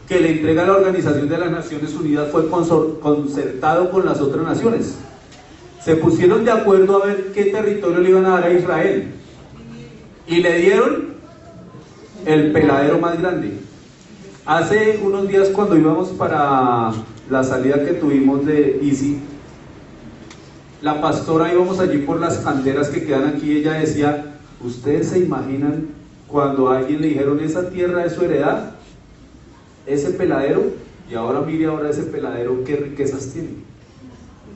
B: que le entrega la Organización de las Naciones Unidas fue concertado con las otras naciones. Se pusieron de acuerdo a ver qué territorio le iban a dar a Israel, y le dieron el peladero más grande. Hace unos días, cuando íbamos para la salida que tuvimos de Easy, la pastora, íbamos allí por las canteras que quedan aquí, ella decía: ¿ustedes se imaginan cuando a alguien le dijeron esa tierra es su heredad, ese peladero? Y ahora mire ahora ese peladero qué riquezas tiene.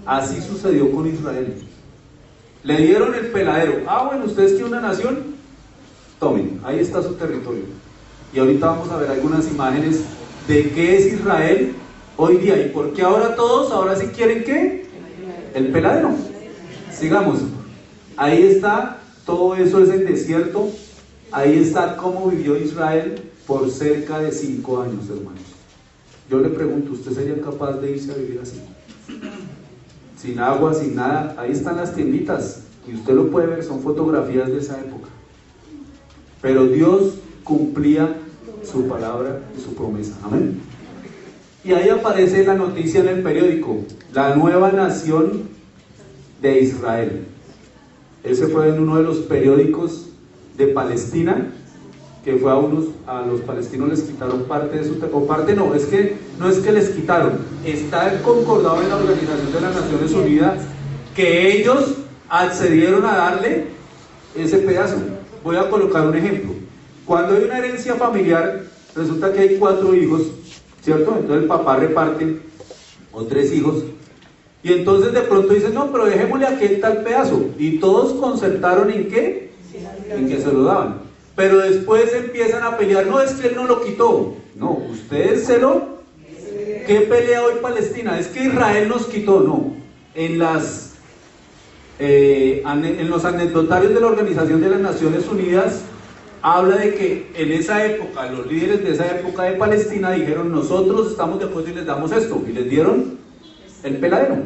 B: Así sucedió con Israel. Le dieron el peladero. Ah, bueno, ustedes quieren una nación, tomen, ahí está su territorio. Y ahorita vamos a ver algunas imágenes de qué es Israel hoy día y por qué ahora todos, ahora sí quieren ¿qué? El peladero. Sigamos. Ahí está, todo eso es el desierto. Ahí está cómo vivió Israel por cerca de 5 años, hermanos. Yo le pregunto, ¿usted sería capaz de irse a vivir así? Sin agua, sin nada. Ahí están las tienditas y usted lo puede ver, son fotografías de esa época. Pero Dios cumplía su palabra y su promesa. Amén. Y ahí aparece la noticia en el periódico: la nueva nación de Israel. Ese fue en uno de los periódicos de Palestina, que fue a los palestinos les quitaron parte de su o parte no es que les quitaron, está concordado en la Organización de las Naciones Unidas que ellos accedieron a darle ese pedazo. Voy a colocar un ejemplo. Cuando hay una herencia familiar, resulta que hay 4 hijos, ¿cierto? Entonces el papá reparte, o 3 hijos, y entonces de pronto dicen, no, pero dejémosle aquel tal pedazo, y todos concertaron en qué, en que se lo daban. Pero después empiezan a pelear, no, es que él no lo quitó, no, ustedes se lo... ¿Qué pelea hoy Palestina? Es que Israel nos quitó, no. En los anecdotarios de la Organización de las Naciones Unidas habla de que en esa época, los líderes de esa época de Palestina dijeron, nosotros estamos de acuerdo y les damos esto, y les dieron el peladero,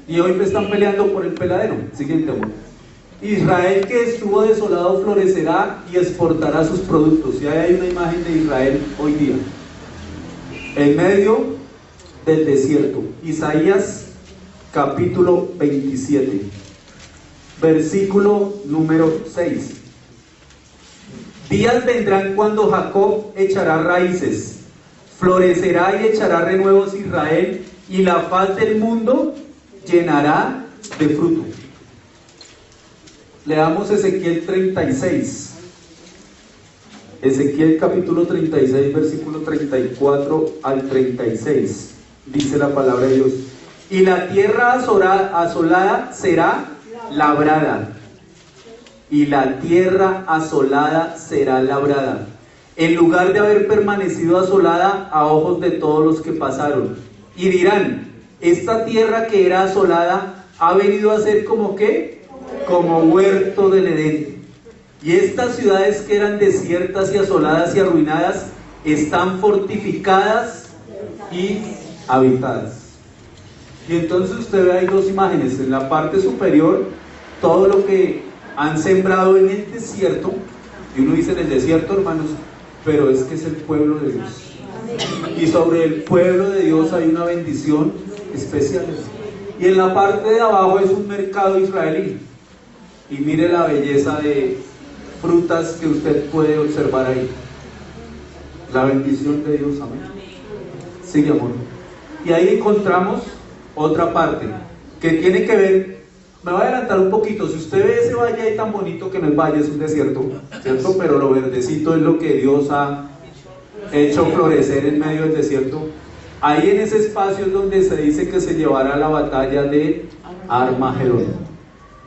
B: y hoy me están peleando por el peladero. Siguiente, amor. Israel que estuvo desolado florecerá y exportará sus productos. Y ahí hay una imagen de Israel hoy día, en medio del desierto. Isaías capítulo 27, versículo número 6. Días vendrán cuando Jacob echará raíces, florecerá y echará renuevos Israel, y la faz del mundo llenará de fruto. Leamos Ezequiel 36. Ezequiel capítulo 36, versículo 34 al 36. Dice la palabra de Dios: y la tierra asolada será labrada. Y la tierra asolada será labrada, en lugar de haber permanecido asolada a ojos de todos los que pasaron. Y dirán, esta tierra que era asolada ha venido a ser como ¿qué? Como huerto del Edén. Y estas ciudades que eran desiertas y asoladas y arruinadas están fortificadas y habitadas. Y entonces usted ve ahí 2 imágenes. En la parte superior, todo lo que han sembrado en el desierto, y uno dice en el desierto, hermanos, pero es que es el pueblo de Dios. Y sobre el pueblo de Dios hay una bendición especial. Y en la parte de abajo es un mercado israelí. Y mire la belleza de frutas que usted puede observar ahí. La bendición de Dios, amén. Sigue, amor. Y ahí encontramos otra parte que tiene que ver. Me voy a adelantar un poquito. Si usted ve ese valle ahí tan bonito, que no es valle, es un desierto, ¿cierto? Pero lo verdecito es lo que Dios ha hecho florecer en medio del desierto. Ahí en ese espacio es donde se dice que se llevará la batalla de Armagedón.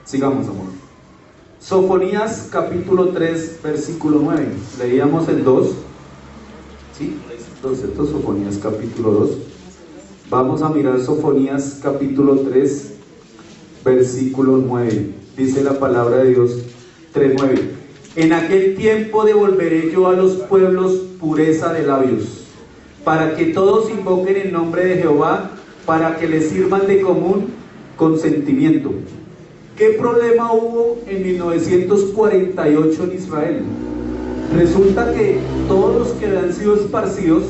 B: Sigamos, amor. Sofonías capítulo 3, versículo 9. Leíamos el 2. ¿Sí? Entonces, Sofonías capítulo 2. Vamos a mirar Sofonías capítulo 3, versículo 9. Dice la palabra de Dios 3:9. En aquel tiempo devolveré yo a los pueblos pureza de labios, para que todos invoquen el nombre de Jehová, para que les sirvan de común consentimiento. ¿Qué problema hubo en 1948 en Israel? Resulta que todos los que habían sido esparcidos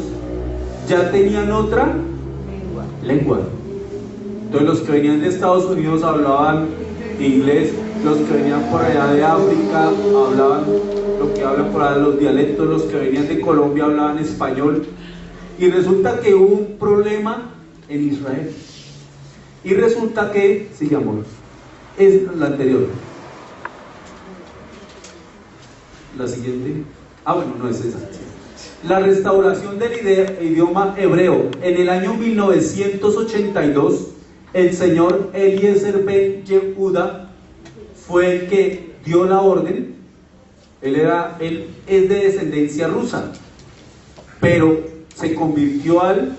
B: ya tenían otra lengua. Entonces los que venían de Estados Unidos hablaban inglés, los que venían por allá de África hablaban lo que hablan por allá los dialectos, los que venían de Colombia hablaban español. Y resulta que hubo un problema en Israel. Y resulta que, sigue, amor, es la anterior. La siguiente. Bueno, no es esa. La restauración del idioma hebreo. En el año 1982, el señor Eliezer Ben Yehuda fue el que dio la orden. Él es de descendencia rusa, pero se convirtió al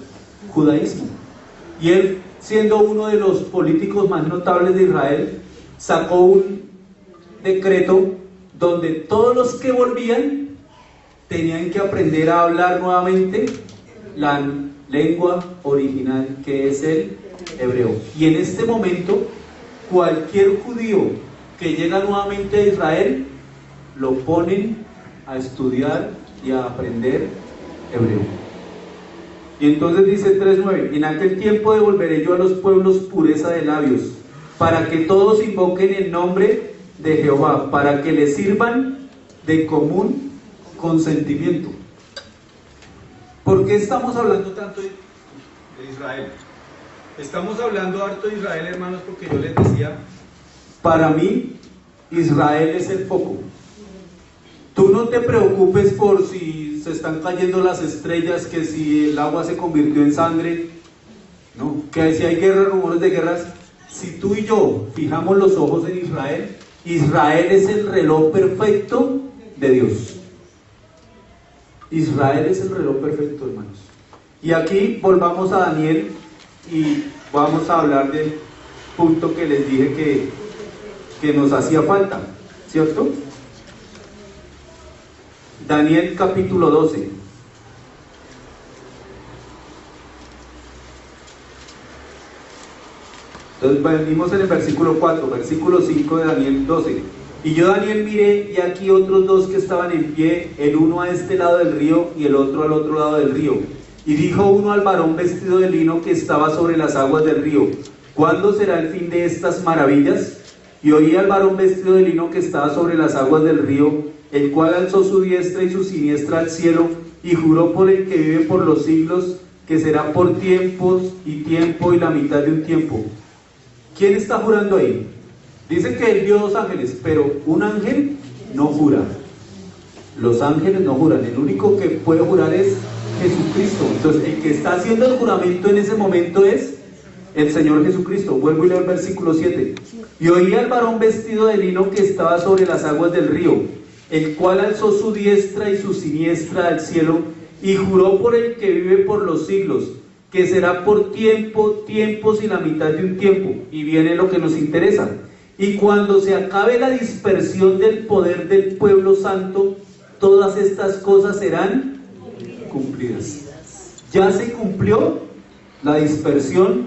B: judaísmo. Y él, siendo uno de los políticos más notables de Israel, sacó un decreto donde todos los que volvían tenían que aprender a hablar nuevamente lengua original, que es el hebreo. Y en este momento, cualquier judío que llega nuevamente a Israel, lo ponen a estudiar y a aprender hebreo. Y entonces dice 3:9: en aquel tiempo devolveré yo a los pueblos pureza de labios, para que todos invoquen el nombre de Jehová, para que le sirvan de común consentimiento. ¿Por qué estamos hablando tanto de Israel? Estamos hablando harto de Israel, hermanos, porque yo les decía, para mí, Israel es el foco. Tú no te preocupes por si se están cayendo las estrellas, que si el agua se convirtió en sangre, no, que si hay guerras, rumores de guerras. Si tú y yo fijamos los ojos en Israel, Israel es el reloj perfecto de Dios. Israel es el reloj perfecto, hermanos. Y aquí volvamos a Daniel y vamos a hablar del punto que les dije que nos hacía falta, ¿cierto? Daniel capítulo 12. Entonces venimos en el versículo 4, versículo 5 de Daniel 12. Y yo, Daniel, miré, y aquí otros dos que estaban en pie, el uno a este lado del río y el otro al otro lado del río. Y dijo uno al varón vestido de lino que estaba sobre las aguas del río: ¿cuándo será el fin de estas maravillas? Y oí al varón vestido de lino que estaba sobre las aguas del río, el cual alzó su diestra y su siniestra al cielo, y juró por el que vive por los siglos, que será por tiempos y tiempo y la mitad de un tiempo. ¿Quién está jurando ahí? Dice que él vio dos ángeles, pero un ángel no jura. Los ángeles no juran, el único que puede jurar es Jesucristo. Entonces el que está haciendo el juramento en ese momento es el Señor Jesucristo. Vuelvo y leo el versículo 7. Y oí al varón vestido de lino que estaba sobre las aguas del río, el cual alzó su diestra y su siniestra al cielo, y juró por el que vive por los siglos, que será por tiempo, tiempos y la mitad de un tiempo. Y viene lo que nos interesa. Y cuando se acabe la dispersión del poder del pueblo santo, todas estas cosas serán cumplidas. Ya se cumplió la dispersión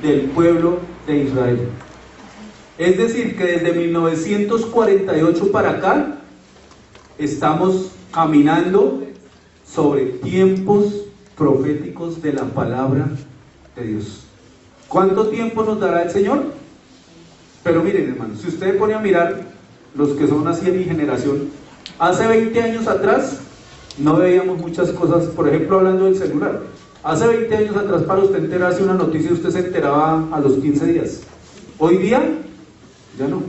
B: del pueblo de Israel. Es decir, que desde 1948 para acá estamos caminando sobre tiempos proféticos de la palabra de Dios. ¿Cuánto tiempo nos dará el Señor? Pero miren, hermanos, si usted pone a mirar, los que son así de mi generación, hace 20 años atrás no veíamos muchas cosas. Por ejemplo, hablando del celular, hace 20 años atrás, para usted enterarse de una noticia, usted se enteraba a los 15 días. Hoy día ya no,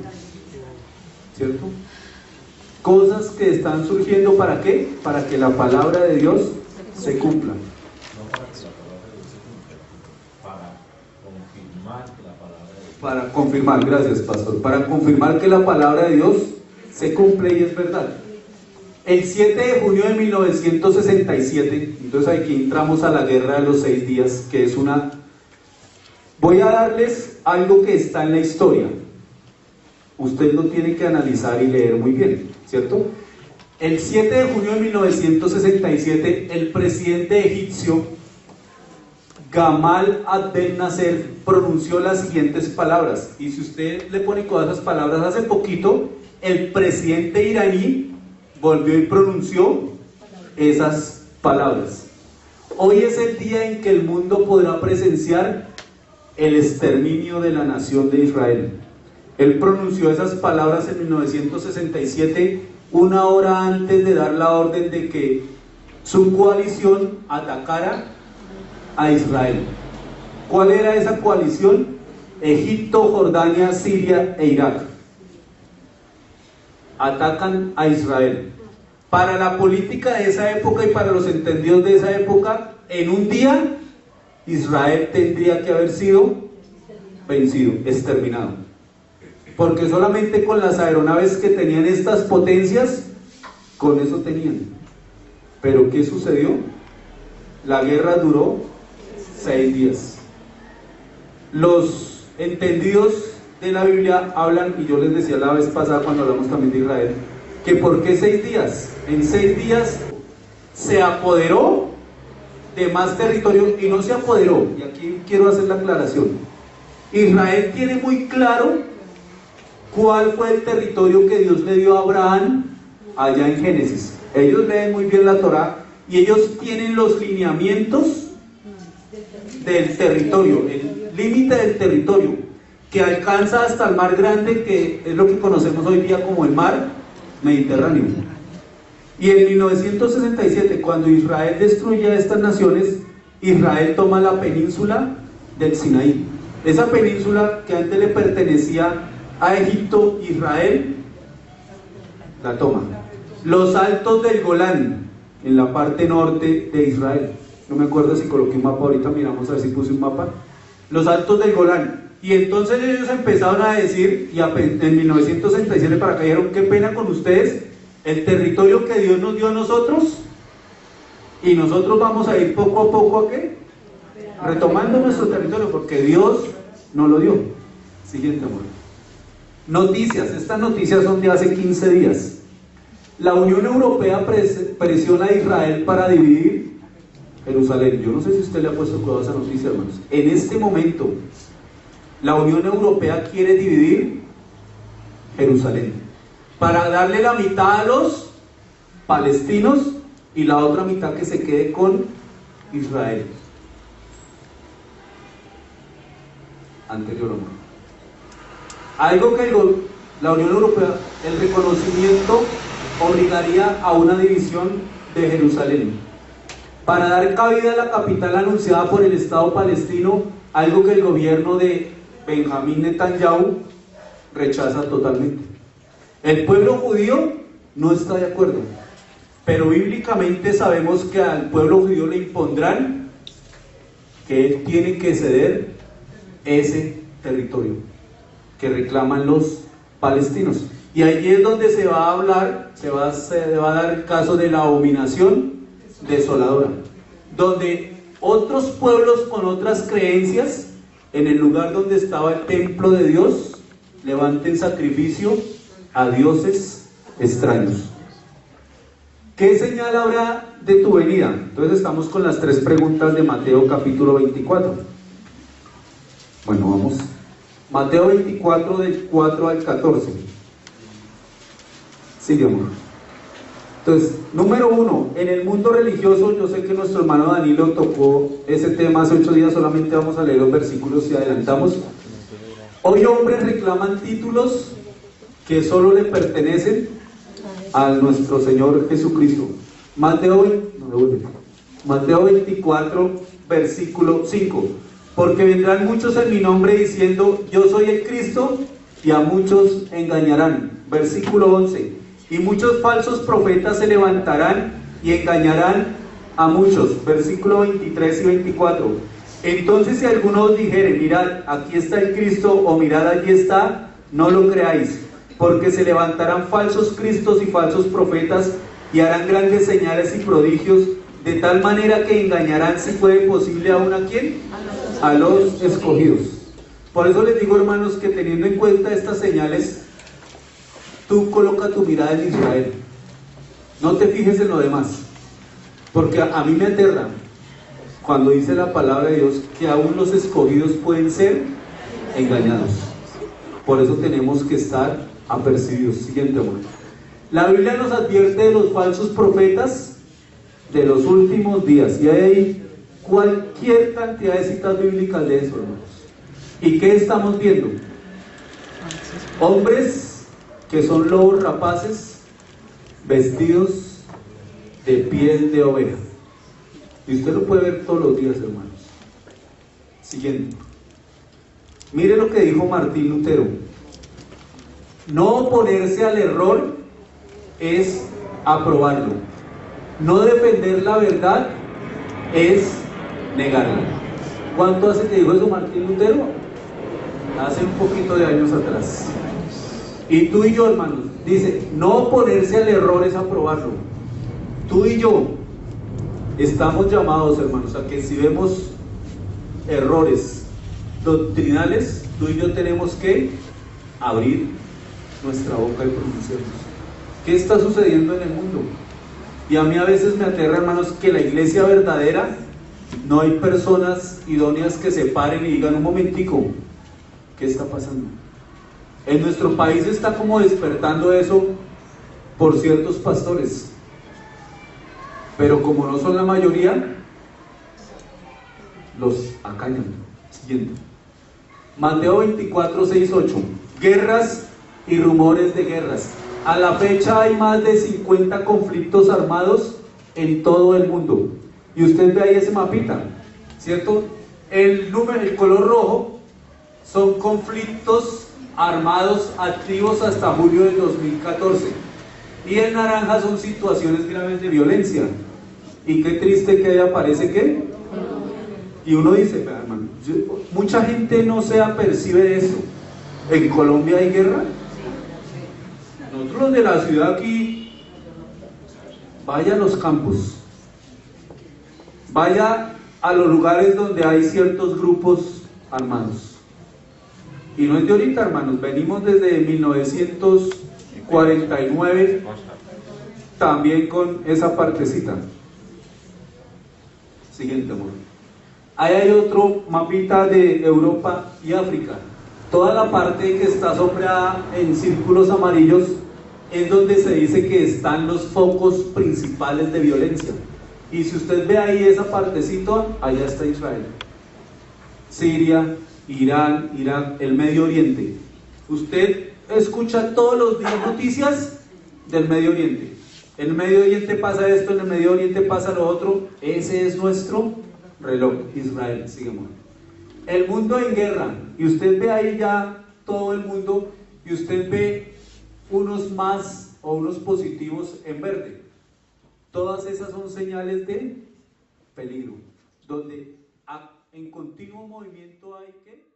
B: ¿cierto? Cosas que están surgiendo, ¿para qué? Para que la palabra de Dios se cumpla. Para confirmar, gracias, pastor, para confirmar que la palabra de Dios se cumple y es verdad. El 7 de junio de 1967, entonces aquí entramos a la guerra de los 6 días, que es una... Voy a darles algo que está en la historia. Usted lo tiene que analizar y leer muy bien, ¿cierto? El 7 de junio de 1967, el presidente egipcio Gamal Abdel Nasser pronunció las siguientes palabras, y si usted le pone todas esas palabras, hace poquito el presidente iraní volvió y pronunció esas palabras. Hoy es el día en que el mundo podrá presenciar el exterminio de la nación de Israel. Él pronunció esas palabras en 1967, una hora antes de dar la orden de que su coalición atacara a Israel. ¿Cuál era esa coalición? Egipto, Jordania, Siria e Irak. Atacan a Israel. Para la política de esa época y para los entendidos de esa época, en un día Israel tendría que haber sido vencido, exterminado, porque solamente con las aeronaves que tenían estas potencias, con eso tenían. Pero ¿qué sucedió? La guerra duró 6 días. Los entendidos de la Biblia hablan, y yo les decía la vez pasada cuando hablamos también de Israel, que ¿por qué 6 días? En 6 días se apoderó de más territorio y no se apoderó. Y aquí quiero hacer la aclaración. Israel tiene muy claro cuál fue el territorio que Dios le dio a Abraham allá en Génesis. Ellos leen muy bien la Torá y ellos tienen los lineamientos del territorio, el límite del territorio, que alcanza hasta el mar grande, que es lo que conocemos hoy día como el mar Mediterráneo. Y en 1967, cuando Israel destruye a estas naciones, Israel toma la península del Sinaí. Esa península que antes le pertenecía a Egipto, Israel la toma. Los altos del Golán, en la parte norte de Israel. No me acuerdo si coloqué un mapa, ahorita miramos a ver si puse un mapa. Los altos del Golán. Y entonces ellos empezaron a decir, y en 1967 para acá dijeron, qué pena con ustedes, el territorio que Dios nos dio a nosotros, y nosotros vamos a ir poco a poco ¿a qué? Retomando nuestro territorio, porque Dios nos lo dio. Siguiente, amor. Noticias, estas noticias son de hace 15 días. La Unión Europea presiona a Israel para dividir Jerusalén. Yo no sé si usted le ha puesto cuidado a esa noticia, hermanos. En este momento, la Unión Europea quiere dividir Jerusalén para darle la mitad a los palestinos y la otra mitad que se quede con Israel. Anterior, amor. Algo que la Unión Europea, el reconocimiento obligaría a una división de Jerusalén para dar cabida a la capital anunciada por el Estado palestino, algo que el gobierno de Benjamín Netanyahu rechaza totalmente. El pueblo judío no está de acuerdo, pero bíblicamente sabemos que al pueblo judío le impondrán que él tiene que ceder ese territorio que reclaman los palestinos. Y allí es donde se va a hablar, se va a dar el caso de la abominación desoladora, donde otros pueblos con otras creencias, en el lugar donde estaba el templo de Dios, levanten sacrificio a dioses extraños. ¿Qué señal habrá de tu venida? Entonces estamos con las 3 preguntas de Mateo capítulo 24. Bueno, vamos. Mateo 24 del 4 al 14. Sigue, amor. Entonces, número 1, en el mundo religioso, yo sé que nuestro hermano Danilo tocó ese tema hace 8 días, solamente vamos a leer los versículos y adelantamos. Hoy hombres reclaman títulos que solo le pertenecen a nuestro Señor Jesucristo. Mateo 24, versículo 5. Porque vendrán muchos en mi nombre diciendo, yo soy el Cristo, y a muchos engañarán. Versículo 11. Y muchos falsos profetas se levantarán y engañarán a muchos. Versículo 23 y 24. Entonces si alguno os dijere, mirad, aquí está el Cristo, o mirad, allí está, no lo creáis, porque se levantarán falsos cristos y falsos profetas, y harán grandes señales y prodigios, de tal manera que engañarán, si fuere posible, aún a quién, a los escogidos. Por eso les digo, hermanos, que teniendo en cuenta estas señales, tú coloca tu mirada en Israel, no te fijes en lo demás, porque a mí me aterra cuando dice la palabra de Dios que aún los escogidos pueden ser engañados. Por eso tenemos que estar apercibidos. Siguiente, amor. La Biblia nos advierte de los falsos profetas de los últimos días, y hay cualquier cantidad de citas bíblicas de eso, hermanos. ¿Y qué estamos viendo? Hombres que son lobos rapaces vestidos de piel de oveja, y usted lo puede ver todos los días, hermanos. Siguiente. Mire lo que dijo Martín Lutero: no oponerse al error es aprobarlo, no defender la verdad es negarla. ¿Cuánto hace que dijo eso Martín Lutero? Hace un poquito de años atrás. Y tú y yo, hermanos, dice, no oponerse al error es aprobarlo. Tú y yo estamos llamados, hermanos, a que si vemos errores doctrinales, tú y yo tenemos que abrir nuestra boca y pronunciarnos. ¿Qué está sucediendo en el mundo? Y a mí a veces me aterra, hermanos, que la iglesia verdadera No hay personas idóneas que se paren y digan un momentico, ¿qué está pasando? En nuestro país está como despertando eso por ciertos pastores, pero como no son la mayoría, los acallan. Siguiente. Mateo 24, 6, 8. Guerras y rumores de guerras. A la fecha hay más de 50 conflictos armados en todo el mundo. Y usted ve ahí ese mapita, ¿cierto? El color rojo son conflictos armados activos hasta julio del 2014. Y el naranja son situaciones graves de violencia. Y qué triste que ahí aparece ¿qué? Y uno dice, hermano, mucha gente no se apercibe de eso. ¿En Colombia hay guerra? Nosotros los de la ciudad aquí, vaya a los campos, vaya a los lugares donde hay ciertos grupos armados. Y no es de ahorita, hermanos, venimos desde 1949, también con esa partecita. Siguiente, amor. Ahí hay otro mapita de Europa y África. Toda la parte que está sombreada en círculos amarillos es donde se dice que están los focos principales de violencia. Y si usted ve ahí esa partecita, allá está Israel, Siria, Irán, Irak, el Medio Oriente. Usted escucha todos los días noticias del Medio Oriente. En el Medio Oriente pasa esto, en el Medio Oriente pasa lo otro. Ese es nuestro reloj, Israel. Sigamos. El mundo en guerra, y usted ve ahí ya todo el mundo, y usted ve unos más o unos positivos en verde. Todas esas son señales de peligro, donde en continuo movimiento hay que